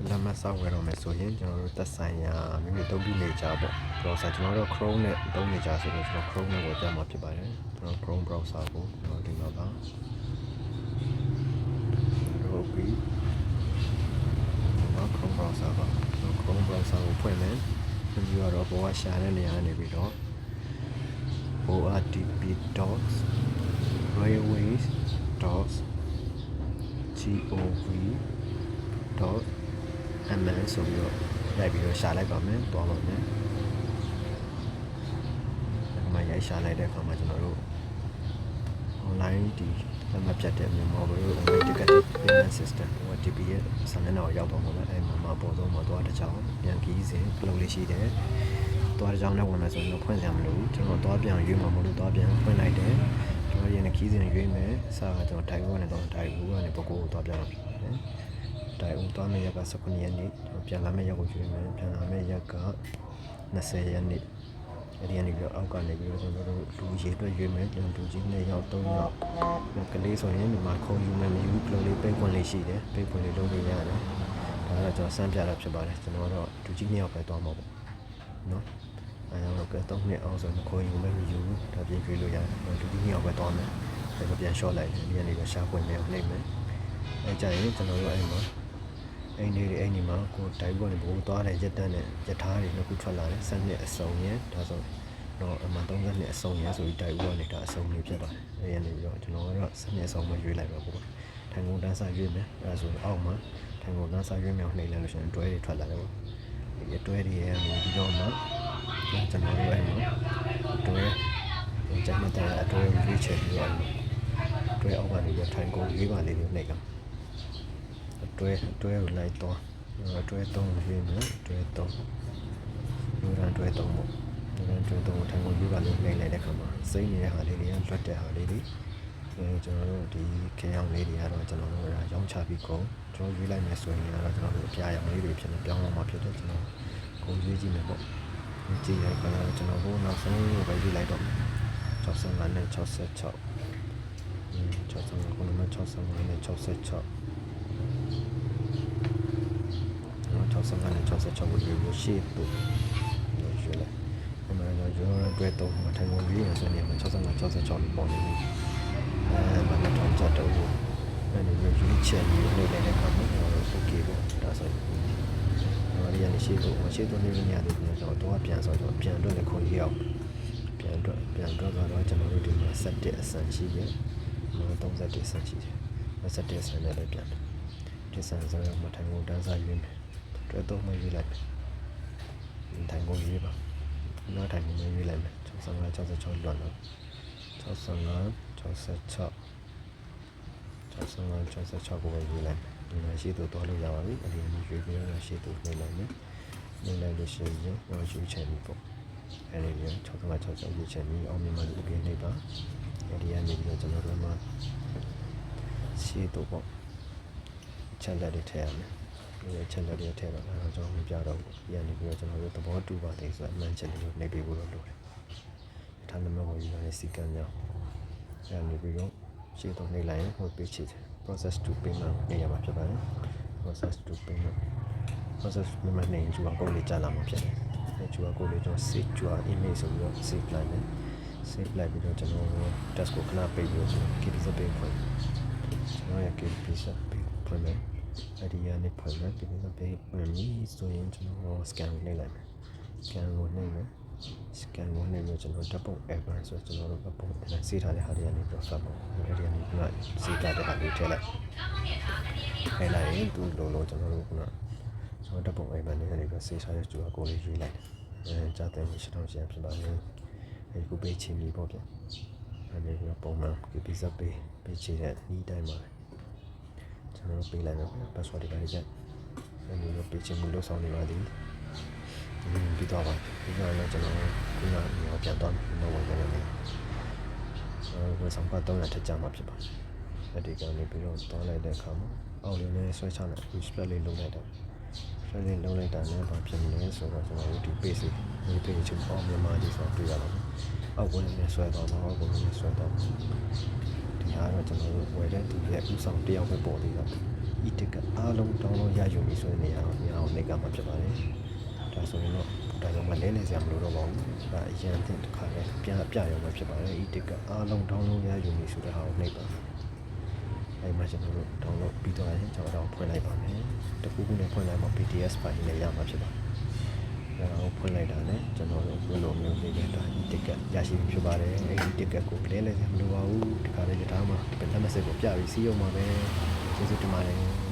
လက်မှတ်ဆောက်ဝယ်တော့မယ်ဆိုရင်ကျွန်တော်တို့သက်ဆိုင်ရာမိမိတုံးပြီးနေကြပေါ့ browser ကျွန်တော်တို့ Chrome နဲ့တုံးနေကြဆိုတော့ကျွန်တော် Chrome နဲ့ကိုတက်မှာဖြစ်ပါတယ်ကျွန်တော် Chrome browser ကိုကျွန်တော်ဒီမှာပါဟုတ်ပြီကျွန်တော် Chrome browser ပါကျွန်တော် Chrome browser ကိုဖွင့်မယ်ပြီးတော့ဘောကရှာတဲ့နေရာနေပြီးတော့ ortb.railways.gov.mn ဆိုပြီးတော့ရိုက်ပြီးတော့ရှာလိုက်ပါမယ်တွားပါမယ်ဒီမှာရိုက်ရှာလိုက်တဲ့အခါမှာကျွန်တော်တို့ online ဒီလက်မှတ်ဖြတ်တဲ့မြန်မာဘယ်လို online ticket payment system OTP ရဲ့စာမျက်နှာကိုရောက်တော့မှာပဲအဲဒီမှာပေါ်တော့မှာတွားတစ်ချောင်းပြန်ခီးစဉ်ကလုတ်လေးရှိတယ်တွားတစ်ချောင်းနဲ့ဝင်မယ်ဆိုရင်တော့ဖွင့်စရာမလိုဘူးကျွန်တော်တွားပြန်ရွေးမှာမလို့တွားပြန်ဖွင့်လိုက်တယ်ကျွန်တော်ရင်းနဲ့ခီးစဉ်ရွေးမယ်စာကကျွန်တော်တိုင်ဦးနဲ့တော့တိုင်ဦးကနေပကိုးကိုတွားပြန်ဖြစ်ပါတယ်တိုင်ဦးတွားမယ့်ရက်က19ရက်နေ့ကျွန်တော်ပြန်လာမယ့်ရက်ကိုရွေးမယ်ပြန်လာမယ့်ရက်က20ရက်နေ့အဲဒီကနေပြီးတော့အောက်ကနေပြီးတော့ကျွန်တော်တို့လူရေအတွက်ရွေးမယ်ကျွန်တော်လူကြီး2ယောက်3ယောက်ကလေးဆိုရင်ဒီမှာခုံယူမယ်မယူကလေးပိတ်ခွင့်လေးရှိတယ်ပိတ်ခွင့်လေးလုပ်လို့ရတယ်ဒါကတော့ကျွန်တော်စမ်းပြတာဖြစ်ပါတယ်ကျွန်တော်တော့လူကြီး2ယောက်ပဲတွားမှာပေါ့နော်အဲတော့က3နှစ်အောင်ဆိုရင်ခုံယူမယ်မယူဘူးဒါပြင်ရွေးလို့ရတယ်လူကြီး2ယောက်ပဲတွားမယ်ဒါကပြန်လျှော့လိုက်တယ်ဒီကနေပြီးရှာဖွင့်မယ်နှိမ့်မယ်အဲကြရင်ကျွန်တော်တို့အဲ့မှာအိမ်ဒီမှာကိုတိုင်းပေါ်နေဘိုးသွားတယ်ရက်တန်းနဲ့ရထားတွေနှစ်ခုထွက်လာတယ်7နှစ်အစုံရယ်ဒါဆိုတော့အမှ30နှစ်အစုံရယ်ဆိုပြီးတိုင်းပေါ်နေတာအစုံလေးဖြစ်ပါတယ်အဲရနေပြီးတော့ကျွန်တော်ကတော့7နှစ်အစုံမှရွေးလိုက်ပါပေါ့ထိုင်ကုန်တန်းစာရွေးမယ်အဲဆိုအောက်မှာထိုင်ကုန်တန်းစာရွေးမြောက်နှိမ့်လိုက်လို့ရှိရင်တွဲတွေထွက်လာတယ်ပေါ့ဒီတွဲတွေရဲ့ဒီတော့မှကျွန်တော်တို့အဲ့မှာတွဲကျန်တဲ့အတွဲရွေးချယ်ပြီးတော့တွဲအောက်ကနေပြီးထိုင်ကုန်ရွေးပါလေးတွေနှိမ့်ကတွဲကိုလိုက်တော့တွဲ3ရွေးမယ်တွဲ3လူရန်တွဲ3ပေါ့လူရန်တွဲ3ကိုထိုင်ကုန်ရွေးပါလေးနှိမ့်လိုက်တဲ့ခါမှာစိမ့်နေတဲ့ဟာလေးတွေကလွတ်တဲ့ဟာလေးတွေကျွန်တော်တို့ဒီခဲအောင်လေးတွေကတော့ကျွန်တော်တို့ရောင်းချပြီးကုန်ကျွန်တော်ရွေးလိုက်မယ်ဆိုရင်ကတော့ကျွန်တော်တို့အပြာရောင်လေးတွေဖြစ်နေပြောင်းလာမှာဖြစ်တယ်ကျွန်တော်ကုန်ရွေးကြည့်မယ်ပေါ့ကြည့်ရခါကျွန်တော်တို့နောက်ဆုံးပဲရွေးလိုက်တော့65နဲ့66 65ခုနက65နဲ့66 65နဲ့66ကိုရွေးရှေ့တို့ရွေးလိုက်အမှန်တော့ကျွန်တော်တွေ့တော့မထိုင်ဝင်ပြီးရဆိုနေမှာ65 66လို့ပေါ်နေပြီဘာမှတော့ကြတော့အဲ့ဒီရွေးချက်ပြီးနေနေတဲ့ကောင်တော့โอเคပေါ့ဒါဆိုတော့ရန်ရှေ့တို့နေနေရတယ်ကျွန်တော်တော့ပြန်ဆိုတော့ပြန်တော့လည်းခွန်ကြီးအောင်ပြန်တော့ကတော့ကျွန်တော်တို့ဒီမှာ7အဆန်ရှိတယ်31အဆန်ရှိတယ်7အဆန်နဲ့လည်းပြန်ဒီဆန်ဆိုတော့မထိုင်ဝင်တန်းစားရွေးမယ်တွဲတော့မရွေးလိုက်ထိုင်ကုန်ရွေးပါနောက်ထိုင်ကုန်ရွေးလိုက်မယ်65 66လွတ်တော့65 66 65 66ကိုရွေးလိုက်ဒီမှာရှိသူတော့လို့ရပါပြီအရင်ရွေးပြီးတော့ရှိသူနှိမ့်လိုက်မယ်နှိမ့်လိုက်လို့ရှိရင်တော့ရွေးချယ်ပြီပေါ့အဲဒီ65 66ရွေးချယ်ပြီးအောင်မြင်မှဒီနေ့ပါအဲဒီကနေပြီးတော့ကျွန်တော်တို့မှာရှိသူပေါ့ချက်လက်တွေထည့်ရမယ်ဒီချက်လက်တွေထည့်ပါတော့ကျွန်တော်မပြတော့ဘူးဒီကနေပြီးတော့ကျွန်တော်တို့သဘောတူပါတယ်ဆိုတော့အမှန်ချက်လေးကိုနှိပ်ပေးဖို့လုပ်တယ်ထားနံပါတ်ကိုယူရစီကံကြောင်းအဲဒီပြီးတော့ရှေ့တော့နှိပ်လိုက်ရင်ဟို page ချစ် process to payment နေရာမှာဖြစ်ပါတယ် process to payment နေကျူကိုလေးကြာလာမှာဖြစ်တယ်ဒီကျူကိုလေးကျွန်တော် save ကျူ image ဆိုပြီးတော့ save လိုက်တယ် save လိုက်ပြီးတော့ကျွန်တော် task ကိုခဏပိတ်ပြီးတော့ KPZ page ဖွင့်ကျွန်တော်ရဲ့ KPZ page ဖွင့်မယ်အဲဒီကနေဖွင့်မယ် KPZ page ဖွင့်ပြီးဆိုရင်ကျွန်တော် scan နှိပ်လိုက်မယ် scan ကိုနှိပ်မယ် scan ကိုနှိပ်ပြီးကျွန်တော်ဓာတ်ပုံ error ဆိုကျွန်တော်တို့ပုံစေးထားတဲ့ဟာတွေကနေတော့ဆက်ပေါ့အဲဒီကနေကစေးထားတဲ့ဟာတွေထည့်လိုက်ရင်သူ့လိုကျွန်တော်တို့ကဓာတ်ပုံ error တွေကနေတော့စေးထားတဲ့ကျူကိုလေးရွေးလိုက်ကြားတဲ့ရှင်းအောင်ရှင်းဖြစ်ပါလိမ့်အဲဒီကိုပေးချင်ပြီပေါ့ဗျအဲဒီကပုံမှန် KPZပေးချင်တဲ့ဤတိုင်းပါကျွန်တော်ပေးလိုက်တော့ password တွေပါချက်အဲဒီကိုပေးချင်မှုလို့ဆောင်နေပါသည်ပြီးတော့ပါဒီကနေ့ကျွန်တော်ခုနကပြန်တော့မဝင်ကြတယ်ဝယ်ဆောင်ပတ်တော့ထက်ကြမှာဖြစ်ပါတယ်အဲဒီကနေပြီးတော့တောင်းလိုက်တဲ့အခါမှာအောက်လေးနဲ့ဆွဲချလိုက် display လေးလုံးလိုက်တော့ဆွဲလေးလုံးလိုက်တာနဲ့ဘာဖြစ်လဲဆိုတော့ကျွန်တော်တို့ဒီ page လေး page ကိုအောင်မြန်မာကြီးဆိုတွေ့ရတော့အောက်ဝင်နဲ့ဆွဲတော့အောက်ဝင်နဲ့ဆွဲတော့ဒီဟာတော့ကျွန်တော်တို့ဝယ်တဲ့သူရဲ့ဥဆောင်တယောက်ပဲပေါ်သေးတာ e-ticket အားလုံးတောင်းလို့ရယူပြီဆိုတဲ့နေရာကိုညအောင်နှိပ်ကမှာဖြစ်ပါတယ်ဒါဆိုရင်တော့ဒါကြောင့်မလဲနေစရာမလိုတော့ပါဘူးဒါအရင်အသစ်တစ်ခါလည်းပြန်ပြရုံပဲဖြစ်ပါတယ်ဒီတစ်ကအားလုံးတောင်းလို့ရယူပြီဆိုတဲ့ဟာကိုနှိပ်ပါအဲ့မှာကျွန်တော်တို့တောင်းလို့ပြီးတော့ရင်ကျွန်တော်တို့ဖွင့်လိုက်ပါမယ်တခုခုနဲ့ဖွင့်လိုက်မှ PDF file နဲ့ရမှာဖြစ်ပါတယ်ဒါကိုဖွင့်လိုက်တာနဲ့ကျွန်တော်တို့ဘယ်လိုမျိုးလေးလဲဒါဒီတစ်ကရရှိပြီဖြစ်ပါတယ်အဲ့ဒီတစ်ကကိုလဲလဲစရာမလိုပါဘူးဒီခါလေးတထားမှာဘယ်လက်မစစ်ကိုပြပြီးစီးရုံမှာပဲကျေးဇူးတင်ပါတယ်